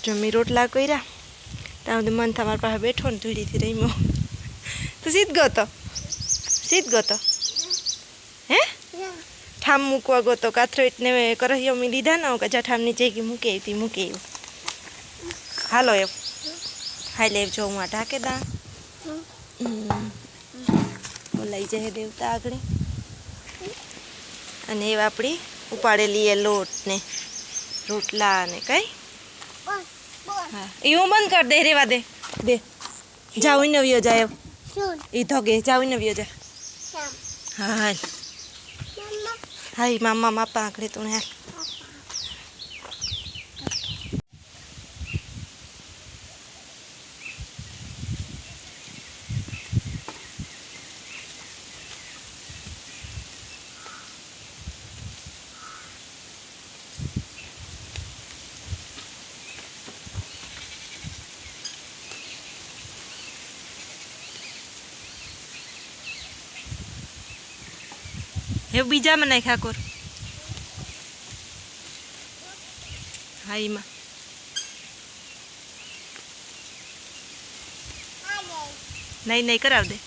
जमी रोटला कर्या त्यामध्ये मन थांबार पाहा बैठो ने धूड़ी थी रही मो तो सीध गो तो हे ठाम मूकवा गो तो काथरो इतने करहियो में लीधा ना का ठाम नीचे की मूके हालो एव हाई लेव जो हूँ ढाके दा लई जाए देवता आगड़ी अने एव आपणी उपाड़ेली लोट ने रोटला ने कई हाँ ये बंद कर दे रेवा दे दे जाओ ही नवियो जाए ई थोगे जाओ ही नवियो जा हाँ हाल हाय मामा मापा आंकड़े तू हाल हे बीजा में नाखा कर हाई में नहीं कराव दे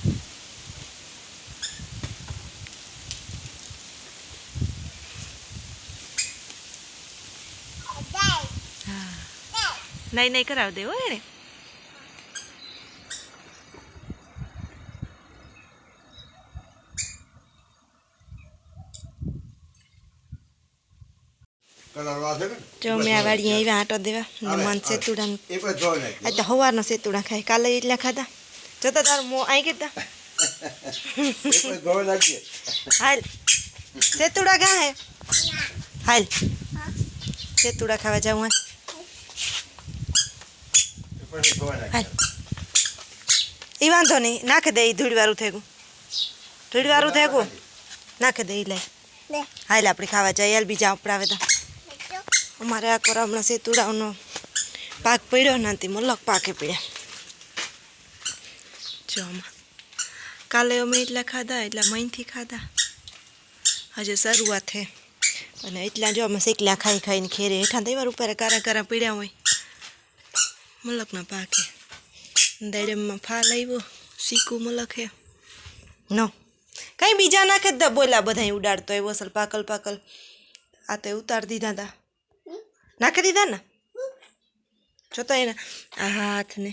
नहीं कराव दे वो रे जो मैं आवाड़ी यही आटो देवा मन सेतुड़ा आज तो हवार न सेतुड़ा खाए काले इटला खादा जता तार मो आई केता हाल सेतुड़ा कहाँ है हाल सेतुड़ा खावा जाऊँ हाल ई वांधो नहीं नाख दे धूड़ी वारू थे को नाख दे ले हाल आपणे खावा जाए बीजा उपड़ावे तो अमारे आ कर हमने सेतुड़ा पाक पड़ो नहीं मलक पाके पड़ा जो काले अमे एटला खाधा एटला महीन थी खाधा हजे शुरुआत है अने एटला जो अमे सेकला खाई खाई ने खेरे हेठा तो एवा ऊपर कारा कारा पड़ा होय मलक ना पाके देड़म में फाल आव्यो सीकू मलक है नो कई बीजा नाखे बोला बधाई उड़ाड़तो एवो असल पाकल पाकल आ तो उतार दीधा था नाखी दीधा ना जोता है आ हाथ ने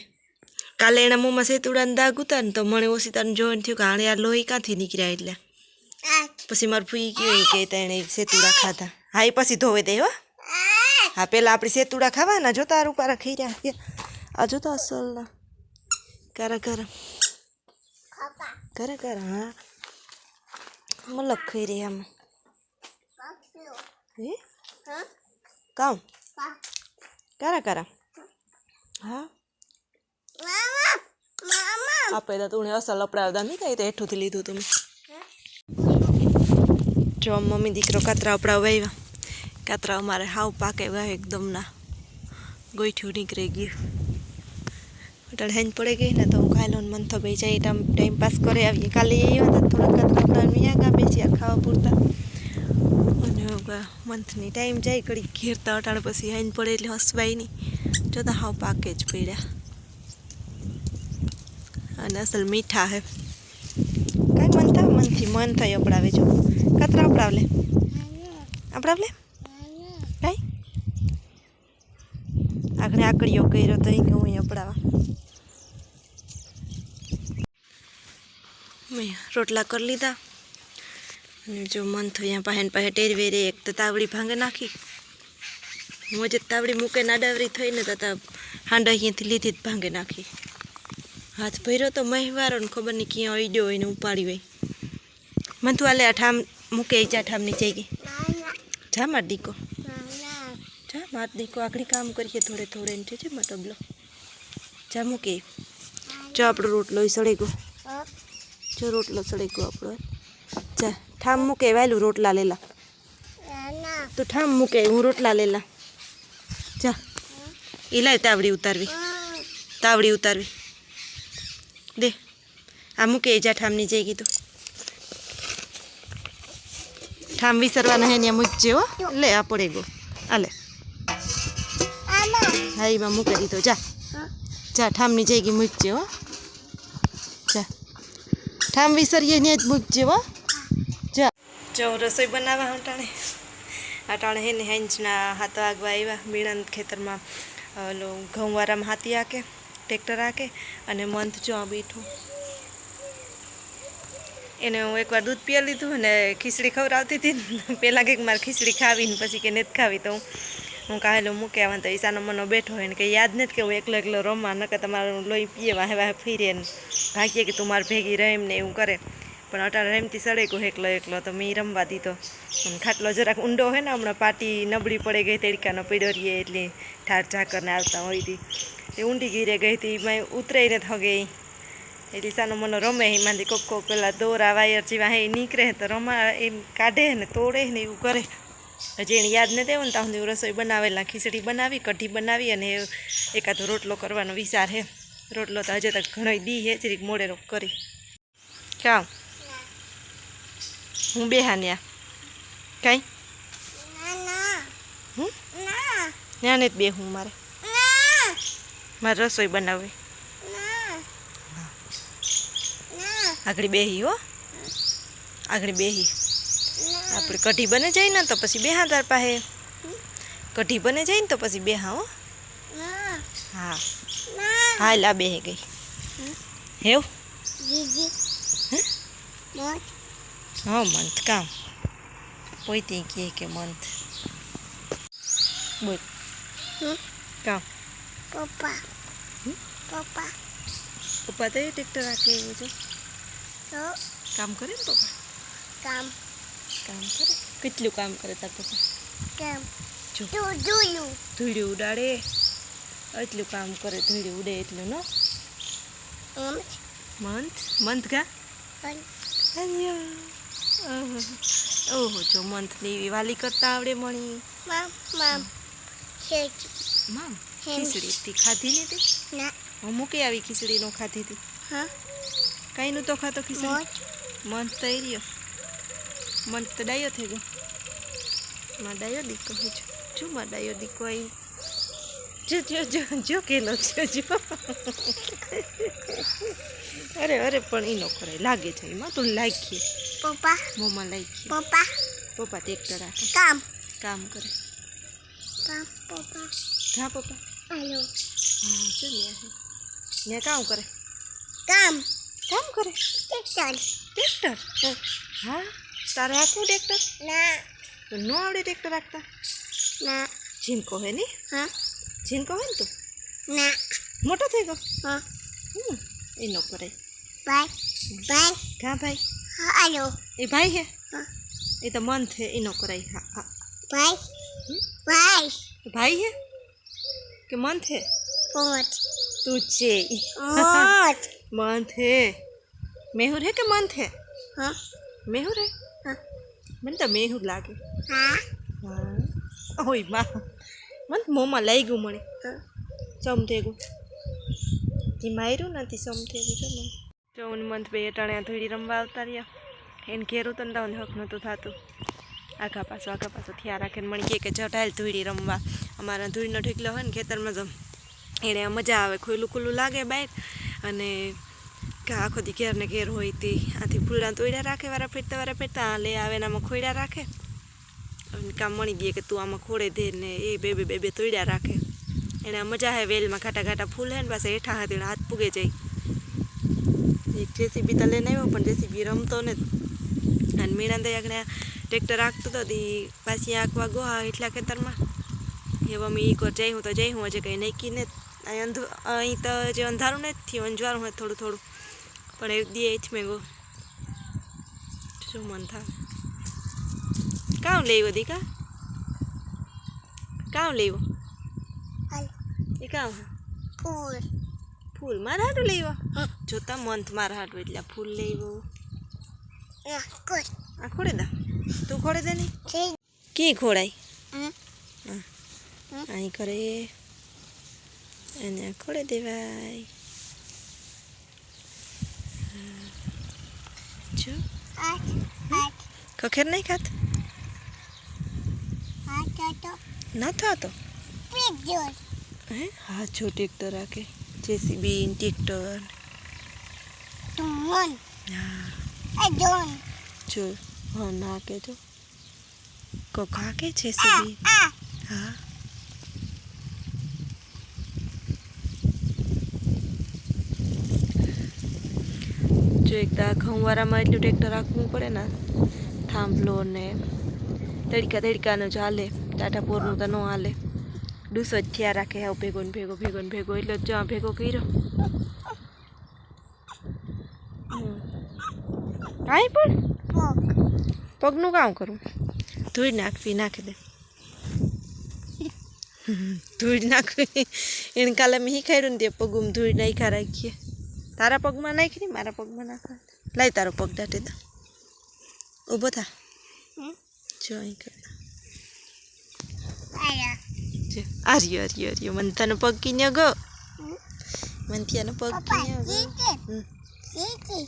काले एना मुँह में सेतुड़ा दाग उता ने तो मने ओसी तार जोन थयो कि हाणे आ लोही क्यांथी निकळ्या एटले पछी मार फूई कहे कि तेणे सेतुड़ा खाधा हाँ ए पछी धोवे दे हो हाँ पेला आपणे सेतुड़ा खावाना जोता रूपारा खाई रह्या आ जोता असल ना करा करा करा करा हाँ मलक खाई रही हम काम करा करा हाँ आपे तो तूने असल अपड़ावदा नहीं कहीं तो हेठू थी लीधु तुम जो मम्मी दीकरो कातरा अपड़ावा आव्या कातरा अमारे हाव पाके हुआ एकदम ना गोईठू निकળી ગયું अटल हेंज पड़े गई ना तो खाइलो मन तो बेचा टाइम पास करे आविए काले थोड़ा कातरा अपड़ा मिया गा बेसिया खावा पूरता मंथनी टाइम जाए कड़ी घेरता अटाणे पछी हेंज पड़े एटले हसवाय नहीं जोता हाव पाके ज पड्या अने असल मीठा है कई मन थी अपड़ावे जो कतरा अपड़ावले कई आखणे आकड़ियो कर्यो तो ही हूँ अपड़ावा मैं रोटला कर लीधा जो मन थो यहाँ पहन पहे टेरवेरे एक तो तावड़ी भांगे नाखी मुझे तावड़ी मूके नाडावरी थई ने तो हांडा अहींथी लीधी भांगे नाखी हाथ भर्यो तो महिवारो ने खबर नहीं क्या अड्यो होय ने उपाड़ी होय मन तू आले ठाम मूके जा ठाम नीचे गई जा मार दीको आखड़ी काम करिए थोड़े थोड़े ने छे मटबलो जा मूके जो आपणो रोटलो सड़े गो जो रोटलो सड़े गो आपणो जा ठाम मूके वालू रोटला लेला तो ठाम मूके हूँ रोटला लेला जा ई लाय तावड़ी उतारवी दे आ मूके जा ठाम नहीं जाएगी तो ठाम विसरवाना है ने मुझे हो ले आ पड़ेगो आ ले થાળીમાં મૂકી દીધો. જા જા ઠામની જઈ ગઈ મૂકજે હો. જા ઠામ વિસરીએ ને જ મૂકજે હો. જા જો રસોઈ બનાવવા અટાણે હે ને હેંજના હાથ વાગવા આવ્યા. મીણાના ખેતરમાં ઓલો ઘઉંવાળામાં હાથી હાકે, ટ્રેક્ટર હાકે અને મંથ જો બેઠું. એને હું એકવાર દૂધ પીએ લીધું અને ખીચડી ખવડાવતી હતી. પહેલાં કંઈક મારે ખીચડી ખાવી ને પછી કે નથી ખાવી, તો હું કાહેલો મૂકે આવવાનું. તો ઈશાનો મનો બેઠો હોય ને કંઈ યાદ નથી કે હું એકલો રમવા, નકર તમારું લોહી પીએ વાહે વાહે ફીરે ને ભાગીએ કે તું મારે ભેગી રહે ને એવું કરે. પણ અટાણે રેમથી સડે ગયો એકલો તો મેં રમવા દીધો. અને ખાટલો જરાક ઊંડો હોય ને, હમણાં પાટી નબળી પડી ગઈ, તેડકાનો પીડો રહીએ એટલે ઠાર ઝાકરને આવતા હોય હતી. તે ઊંડી ગીરે ગઈ હતી, મેં ઉતરાઈને થગે. એટલે સાનો મનો રમે એમાંથી કોક પેલા દોરા વાયર જેવા હે નીકળે તો રમા એમ કાઢે ને તોડે ને એવું કરે. હજી એને યાદ નથી આવ્યું ને ત્યાં સુધી રસોઈ બનાવેલા. ખીચડી બનાવી, કઢી બનાવી અને એકાદો રોટલો કરવાનો વિચાર હે. રોટલો તો હજે તક ઘણો દી હે, જરીક મોડે રોક કરી કામ હું બેહાન્યા કાંઈ ત્યાં ને જ બે હું મારે રસોઈ બનાવવી. આગળ બેહી હો, આગળ બેહી. આપણે કઢી બને જાય ને તો પછી બેહા તાર પાસે. કઢી બને જાય ને તો પછી બેહા હો. હા હા લા બેહી ગઈ હેવ. હા મંથ કામ પોઈતી કે મંથ બોલ કામ. પપ્પા પપ્પા પપ્પા તો ટ્રેક્ટર રાખે એવું છે. કામ કરે ને પપ્પા? કામ કામ કરે. કેટલું કામ કરે તાર પપ્પા? કામ જો ધૂળ્યું ઉડાડે એટલું કામ કરે. ધૂળ્યું ઉડે એટલું નો મંથ મંથ કા ઓહો જો મંથની એવી વાલી કરતા આવડે મણી. મામ ખીચડી ખાધી ને તે? હું મૂકી આવી ખીચડી નો ખાધી હતી. કઈ નું તો ખાતો ખીચડી? મંથ તો રહ્યો. મંથ તો ડાયો થઈ ગયો. માં ડાયો દીકો જો માં ડાયો દીકો આવી. જો જો જો જો કેલો છે જો. અરે અરે પણ એનો કરાય લાગે છે એમાં તો લાગીએ. પપ્પા મોમાં લાગીએ. પપ્પા પપ્પા ટ્રેક્ટર રાખે કામ કામ કરે. કામ પપ્પા હા પપ્પા હાલો હા જો ને કામ કરે. કામ કામ કરે ટ્રેક્ટર ટ્રેક્ટર. હા તારે આખું ટ્રેક્ટર? ના તો નો આવડે ટ્રેક્ટર રાખતા? ના જીનકો હે ને? હા જીનકો હે ને તું? ના મોટો થઈ ગયો? હા એ નો કરે. ભાઈ ભાઈ ક્યાં ભાઈ? હાલો એ ભાઈ હે? હા એ તો મંથ હે એ નો કરાય. હા હા ભાઈ ભાઈ ભાઈ હે કે મંથ હે? મંથ તું છે મંથ હે. મેહુર હે કે મંથ હે? हाँ मेहुर है? हाँ मन तो मेहुर लागे. हाँ हाँ ओय माँ मन मोमा लई गયું મને. સમ થઈ ગયું તે માર્યું નથી. સમ થઈ ગયું જો મને. જો મંથ બે અટાણે થોડી રમવા આવતા રહ્યા. એને ઘેર ઉતરતા હક નહોતું થતું. આગા પાછો થયા રાખે ને મને કે જટાયેલ ધૂળી રમવા. અમારા ધૂળીનો ઢેકલો હોય ને ખેતરમાં તો એને મજા આવે. ખુલ્લું ખુલ્લું લાગે બાઈક અને આખો દી ઘેર ને ઘેર હોય તે આથી ફૂલડા તોડ્યા રાખે. વારા ફેરતા લે આવે ને આમાં ખોડ્યા રાખે. કામ મળી દે કે તું આમાં ખોડે દે ને એ બે તોડ્યા રાખે. એને મજા આવે. વેલમાં ઘાટા ઘાટા ફૂલ હે ને પાસે હેઠા હાથી હાથ પૂગે જાય. એક જેસીબી તો લઈને આવ્યો પણ જેસીબી રમતો ને. અને મીણા તો આગળ ટ્રેક્ટર રાખતો હતો તે પાછી આંકવા ગોહા એટલા ખેતરમાં. એવા મેં એક વાર જઈ હું હજે કંઈ નક્કી ને. અહીં તો જે અંધારું નથી થયું, અંજવાળું હોય થોડું થોડું. પણ એક દી જ મેં ગો શું મન થાય. કામ લેવો દીકા? કામ લેવો એ કામ ફૂલ ફૂલ મારા હાટું લેવા? જોતા મંથ મારા હાટું એટલે ફૂલ લેવો. આ ખોડે દા તું ખોડે દે ને કી ખોડાય? અહીં કરે એને ખોડે દેવાય. જો ખખેર નહીં ખાત? ના થતો હે હા જો ટ્રેક્ટર રાખે જેસીબી ટ્રેક્ટર Tumun. હા Adon. જો હા નાખે જો કોક હાકે જેસીબી હા જો એક તો ઘઉંવાળામાં એટલું ટ્રેક્ટર રાખવું પડે ને થાંભલો ને તડકાનું જ હાલે ટાટાપોરનું તો ન હાલે ડૂસો જ થયા રાખે આવ ભેગો ને ભેગો એટલે જ ભેગો કર્યો કાંઈ પણ Pog. પગનું કામ કરું ધૂળ નાખી દે ધૂળ નાખવી એને કાલે મેં શીખાડ્યું ને તે પગમાં ધૂળ નાખ્યા રાખીએ તારા પગમાં નાખી ને મારા પગમાં નાખવા લાય તારો પગ દાટી દે ઊભો થા જો અહીં કરતા Aya. જો આર્યો મંથાનો પગ કિન્યો ગો મંથિયાનો પગ Papa, કિન્યો ગો Siti. Siti.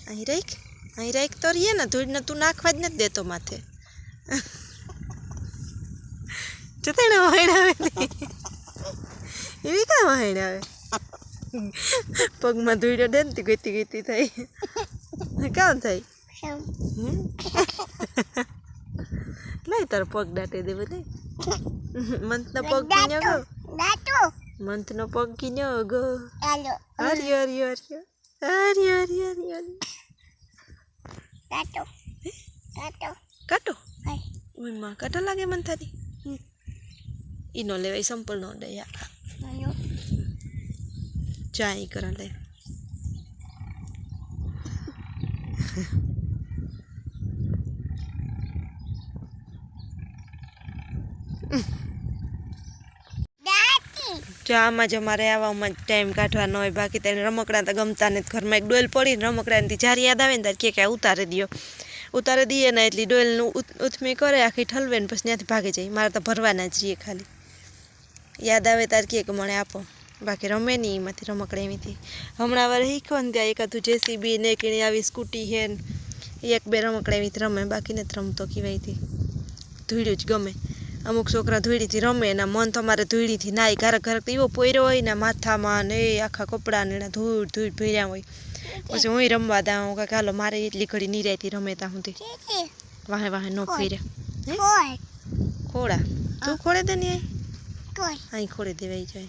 અહીં રાખ તો રહીએ ને ધૂળને તું નાખવા જ નથી દેતો માથે જતાને વહેણાવે એવી કાં વહેણાવે પગમાં ધૂળ્યો દે ને ગતી થાય કામ થાય Sam. લાય તારો પગ દાટે દે બધે મંથનો પગ કિન્યો ગો Datu. મંથનો પગ કિન્યો ગો Halo. આર્યો Datu. Datu. કાટો Hai. ઓયમાં કાટો લાગે મંથાની ઈનો લેવાય સંપલ નો દે યાર Halo. ચાઈ કરા લે Dati. ચામાં જ અમારે આવવામાં ટાઈમ કાઢવાનો હોય બાકી તેને રમકડા તો ગમતા નથી ઘરમાં એક ડોલ પડીને રમકડાની જ્યારે યાદ આવે ને ત્યારે કે ઉતારી દઈએ ને એટલી ડોલનું ઉથમી કરે આખી ઠલવે ને પછી ત્યાંથી ભાગી જાય મારે તો ભરવાના જ રહીએ ખાલી યાદ આવે ત્યારે કે મને આપો બાકી રમે નહીં એમાંથી રમકડા એવીથી હમણાં વાર શીખો ને ત્યાં એકાદું જેસીબી ને કે આવી સ્કૂટી હે ને એક બે રમકડા એવીથી રમે બાકી નથી રમતો કહેવાયથી ધૂળ્યું જ ગમે અમુક છોકરા ધૂળીથી રમે એના મન તો અમારે ધૂળીથી નાય ઘરક એવો પોયરો હોય ને માથામાં ને એ આખા કપડાં ને ધૂળ ભર્યા હોય પછી હું રમવા દઉં કાંઈક હાલો મારે એટલી ઘડી નિરાયથી રમે ત્યાં સુધી Siti. વાહે ન ફર્યા Koi. ખોડા તું ખોડે દે ને Koi. અહીં ખોડે દેવાઈ જાય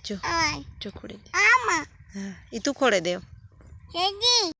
જો Ai. જો ખોડે દે Ama. હા એ તું ખોડે દેવ Siti.